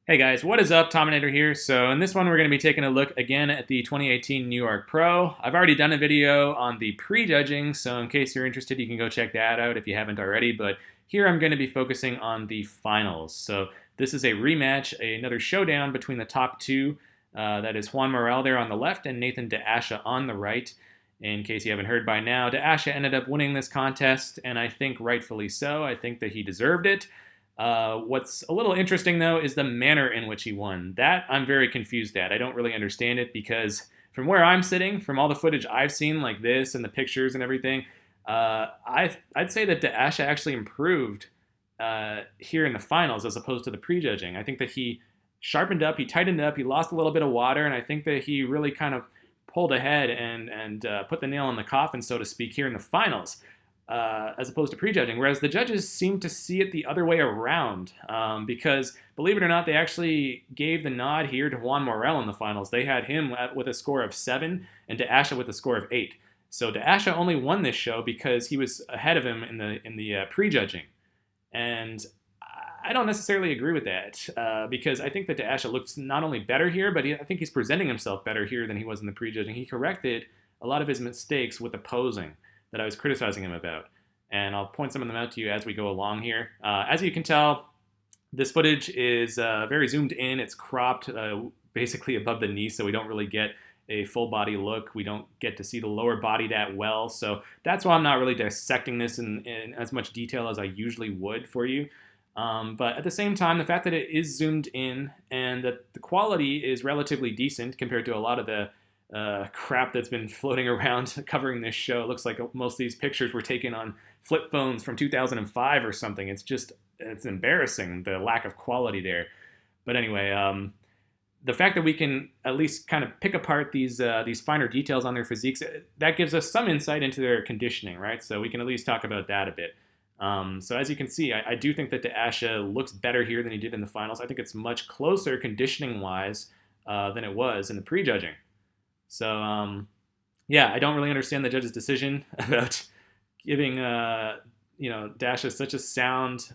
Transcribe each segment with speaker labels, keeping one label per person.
Speaker 1: Hey guys, what is up? Tominator here. So in this one, we're going to be taking a look again at the 2018 New York Pro. I've already done a video on the prejudging, so in case you're interested, you can go check that out if you haven't already. But here I'm going to be focusing on the finals. So this is a rematch, another showdown between the top two. That is Juan Morel there on the left and Nathan DeAsha on the right. In case you haven't heard by now, DeAsha ended up winning this contest, and I think rightfully so. I think that he deserved it. What's a little interesting, though, is the manner in which he won. That I'm very confused at. I don't really understand it because from where I'm sitting, from all the footage I've seen like this and the pictures and everything, I'd say that DeAsha actually improved here in the finals as opposed to the prejudging. I think that he sharpened up, he tightened up, he lost a little bit of water, and I think that he really kind of pulled ahead and put the nail in the coffin, so to speak, here in the finals. As opposed to prejudging, whereas the judges seem to see it the other way around because, believe it or not, they actually gave the nod here to Juan Morel in the finals. They had him with a score of 7 and DeAsha with a score of 8. So DeAsha only won this show because he was ahead of him in the prejudging. And I don't necessarily agree with that because I think that DeAsha looks not only better here, but I think he's presenting himself better here than he was in the prejudging. He corrected a lot of his mistakes with the posing that I was criticizing him about. And I'll point some of them out to you as we go along here. As you can tell, this footage is very zoomed in. It's cropped basically above the knee, so we don't really get a full body look. We don't get to see the lower body that well. So that's why I'm not really dissecting this in as much detail as I usually would for you. But at the same time, the fact that it is zoomed in and that the quality is relatively decent compared to a lot of the crap that's been floating around covering this show. It looks like most of these pictures were taken on flip phones from 2005 or something. It's embarrassing, the lack of quality there. But anyway, the fact that we can at least kind of pick apart these finer details on their physiques, that gives us some insight into their conditioning, right? So we can at least talk about that a bit. So as you can see, I do think that DeAsha looks better here than he did in the finals. I think it's much closer conditioning-wise than it was in the prejudging. So, yeah, I don't really understand the judge's decision about giving, DeAsha such a sound,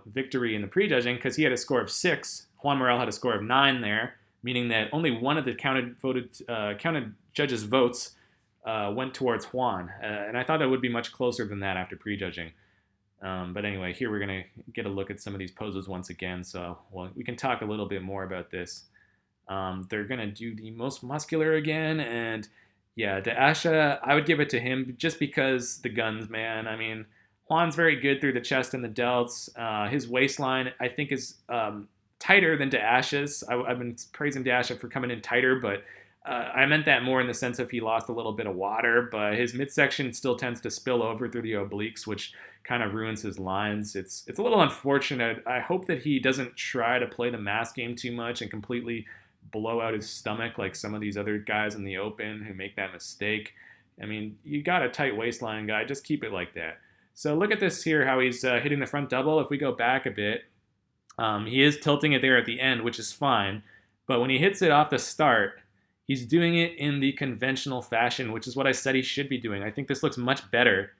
Speaker 1: victory in the prejudging because he had a score of 6. Juan Morel had a score of 9 there, meaning that only one of the counted judges' votes went towards Juan. And I thought it would be much closer than that after prejudging. But anyway, here we're going to get a look at some of these poses once again. So we can talk a little bit more about this. They're going to do the most muscular again, and yeah, DeAsha, I would give it to him just because the guns, man. I mean, Juan's very good through the chest and the delts. His waistline, I think, is tighter than DeAsha's. I've been praising DeAsha for coming in tighter, but I meant that more in the sense of he lost a little bit of water, but his midsection still tends to spill over through the obliques, which kind of ruins his lines. It's a little unfortunate. I hope that he doesn't try to play the mass game too much and completely blow out his stomach like some of these other guys in the open who make that mistake. I mean, you got a tight waistline, guy. Just keep it like that. So look at this here, how he's hitting the front double. If we go back a bit, he is tilting it there at the end, which is fine. But when he hits it off the start, he's doing it in the conventional fashion, which is what I said he should be doing. I think this looks much better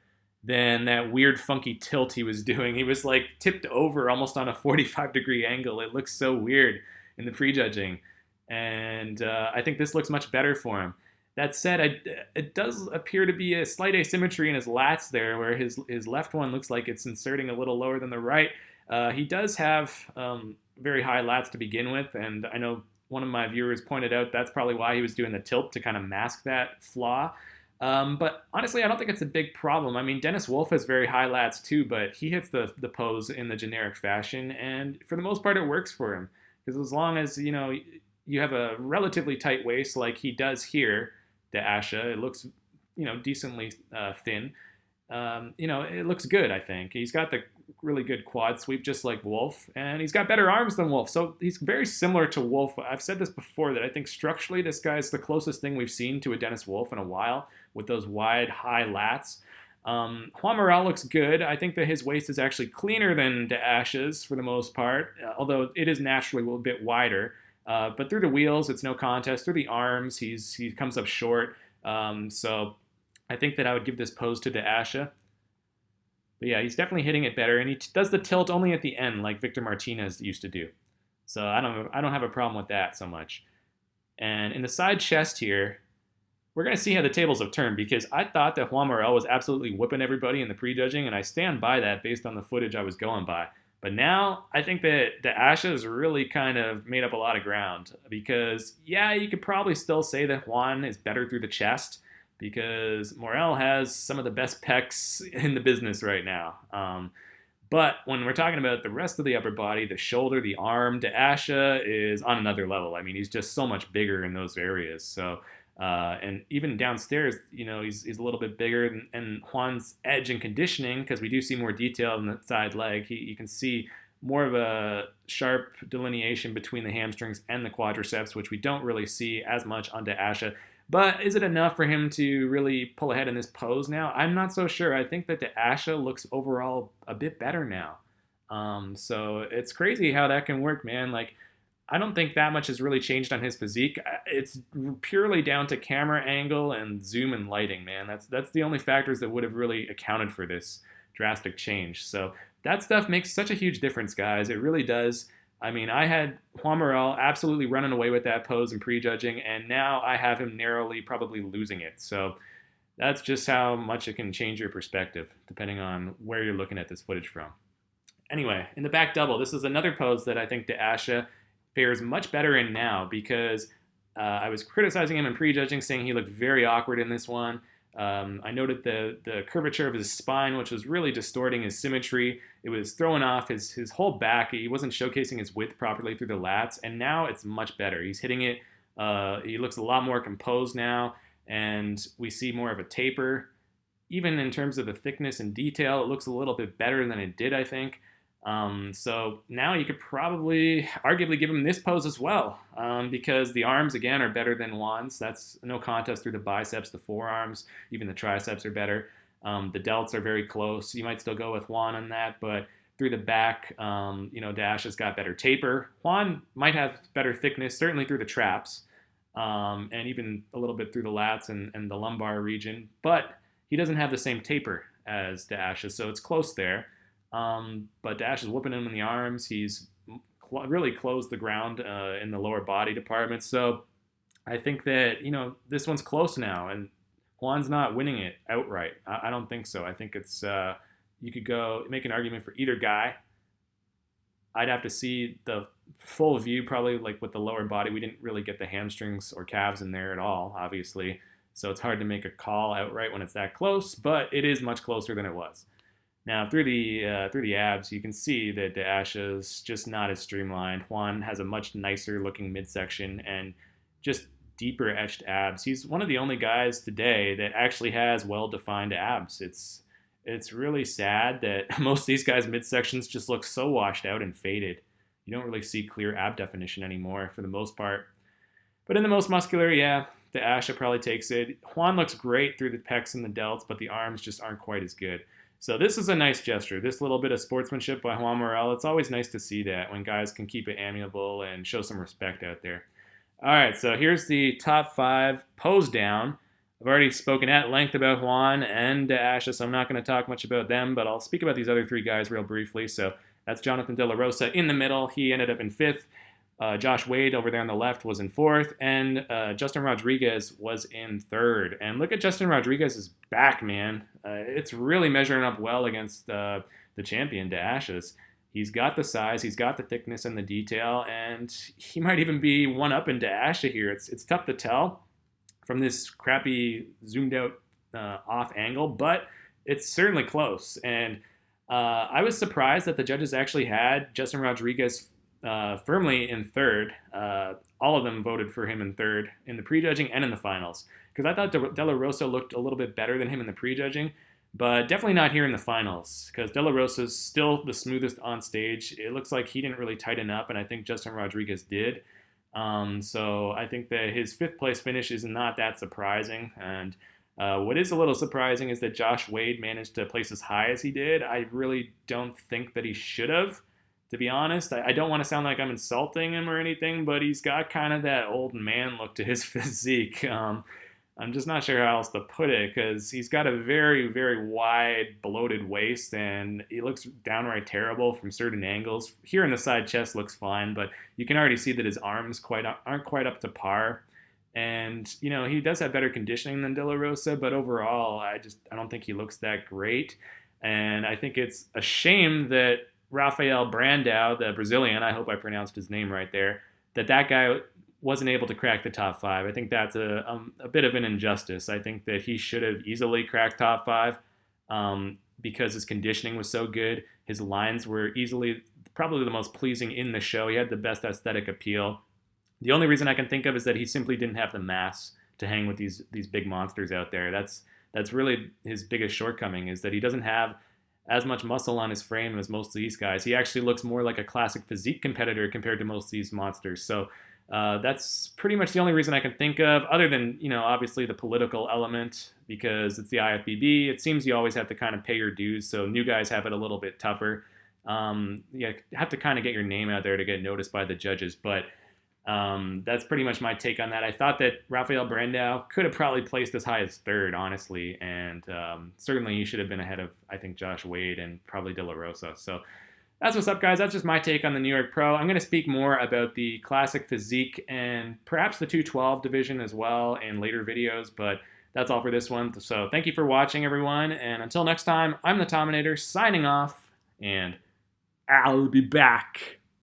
Speaker 1: than that weird funky tilt he was doing. He was like tipped over almost on a 45-degree angle. It looks so weird in the prejudging. And I think this looks much better for him. That said, it does appear to be a slight asymmetry in his lats there, where his left one looks like it's inserting a little lower than the right. He does have very high lats to begin with, and I know one of my viewers pointed out that's probably why he was doing the tilt, to kind of mask that flaw. But honestly, I don't think it's a big problem. I mean, Dennis Wolf has very high lats too, but he hits the pose in the generic fashion, and for the most part, it works for him. Because as long as, you have a relatively tight waist like he does here, DeAsha, it looks, decently thin. It looks good, I think. He's got the really good quad sweep just like Wolf, and he's got better arms than Wolf. So he's very similar to Wolf. I've said this before, that I think structurally this guy's the closest thing we've seen to a Dennis Wolf in a while with those wide, high lats. Juan Morel looks good. I think that his waist is actually cleaner than DeAsha's for the most part, although it is naturally a little bit wider. But through the wheels, it's no contest. Through the arms, he comes up short. So I think that I would give this pose to DeAsha. But yeah, he's definitely hitting it better, and he does the tilt only at the end, like Victor Martinez used to do. So I don't have a problem with that so much. And in the side chest here, we're going to see how the tables have turned, because I thought that Juan Morel was absolutely whipping everybody in the prejudging, and I stand by that based on the footage I was going by. But now I think that the Asha has really kind of made up a lot of ground, because, yeah, you could probably still say that Juan is better through the chest, because Morel has some of the best pecs in the business right now. But when we're talking about the rest of the upper body, the shoulder, the arm, De Asha is on another level. I mean, he's just so much bigger in those areas. So, and even downstairs, he's a little bit bigger. And Juan's edge and conditioning, because we do see more detail in the side leg, you can see more of a sharp delineation between the hamstrings and the quadriceps, which we don't really see as much on De Asha. But is it enough for him to really pull ahead in this pose now? I'm not so sure. I think that the Asha looks overall a bit better now. So it's crazy how that can work, man. Like, I don't think that much has really changed on his physique. It's purely down to camera angle and zoom and lighting, man. That's the only factors that would have really accounted for this drastic change. So that stuff makes such a huge difference, guys. It really does. I mean, I had Juan Morel absolutely running away with that pose and prejudging, and now I have him narrowly probably losing it. So that's just how much it can change your perspective, depending on where you're looking at this footage from. Anyway, in the back double, this is another pose that I think De Asha fares much better in now, because I was criticizing him in prejudging, saying he looked very awkward in this one. I noted the curvature of his spine, which was really distorting his symmetry. It was throwing off his whole back. He wasn't showcasing his width properly through the lats, and now it's much better. He's hitting it. He looks a lot more composed now, and we see more of a taper. Even in terms of the thickness and detail, it looks a little bit better than it did, I think. So now you could probably arguably give him this pose as well, because the arms, again, are better than Juan's. That's no contest through the biceps, the forearms, even the triceps are better. The delts are very close. You might still go with Juan on that, but through the back, Dash has got better taper. Juan might have better thickness, certainly through the traps, and even a little bit through the lats and the lumbar region, but he doesn't have the same taper as Dash, so it's close there. But Dash is whooping him in the arms. He's really closed the ground in the lower body department. So I think that, this one's close now, and Juan's not winning it outright. I don't think so. I think it's, you could go make an argument for either guy. I'd have to see the full view, probably like with the lower body. We didn't really get the hamstrings or calves in there at all, obviously. So it's hard to make a call outright when it's that close, but it is much closer than it was. Now, through the abs, you can see that De Asha's just not as streamlined. Juan has a much nicer looking midsection and just deeper etched abs. He's one of the only guys today that actually has well-defined abs. It's really sad that most of these guys' midsections just look so washed out and faded. You don't really see clear ab definition anymore for the most part. But in the most muscular, yeah, De Asha probably takes it. Juan looks great through the pecs and the delts, but the arms just aren't quite as good. So this is a nice gesture. This little bit of sportsmanship by Juan Morel, it's always nice to see that when guys can keep it amiable and show some respect out there. All right, so here's the top 5 Posedown. I've already spoken at length about Juan and De Asha, so I'm not going to talk much about them, but I'll speak about these other 3 guys real briefly. So that's Jonathan De La Rosa in the middle. He ended up in 5th. Josh Wade over there on the left was in 4th, and Justin Rodriguez was in 3rd. And look at Justin Rodriguez's back, man. It's really measuring up well against the champion, De Asha's. He's got the size, he's got the thickness and the detail, and he might even be one up in De Asha here. It's tough to tell from this crappy zoomed out off angle, but it's certainly close. And I was surprised that the judges actually had Justin Rodriguez firmly in 3rd. All of them voted for him in 3rd in the prejudging and in the finals, because I thought De La Rosa looked a little bit better than him in the prejudging, but definitely not here in the finals, because De La Rosa's still the smoothest on stage. It looks like he didn't really tighten up, and I think Justin Rodriguez did. So I think that his 5th place finish is not that surprising, and what is a little surprising is that Josh Wade managed to place as high as he did. I really don't think that he should have, to be honest. I don't want to sound like I'm insulting him or anything, but he's got kind of that old man look to his physique. I'm just not sure how else to put it because he's got a very, very wide, bloated waist, and he looks downright terrible from certain angles. Here in the side chest looks fine, but you can already see that his arms aren't quite up to par. And he does have better conditioning than De La Rosa, but overall, I don't think he looks that great. And I think it's a shame that Rafael Brandao, the Brazilian, I hope I pronounced his name right there, that guy wasn't able to crack the top 5. I think that's a bit of an injustice. I think that he should have easily cracked top 5 because his conditioning was so good. His lines were easily probably the most pleasing in the show. He had the best aesthetic appeal. The only reason I can think of is that he simply didn't have the mass to hang with these big monsters out there. That's really his biggest shortcoming, is that he doesn't have as much muscle on his frame as most of these guys. He actually looks more like a classic physique competitor compared to most of these monsters. So that's pretty much the only reason I can think of, other than, obviously the political element, because it's the IFBB. It seems you always have to kind of pay your dues, so new guys have it a little bit tougher. You have to kind of get your name out there to get noticed by the judges, but that's pretty much my take on that. I thought that Rafael Brandao could have probably placed as high as 3rd, honestly, and certainly he should have been ahead of, I think, Josh Wade and probably De La Rosa. So that's what's up, guys. That's just my take on the New York Pro. I'm going to speak more about the classic physique and perhaps the 212 division as well in later videos, but that's all for this one. So thank you for watching, everyone, and until next time, I'm the Tominator signing off, and I'll be back.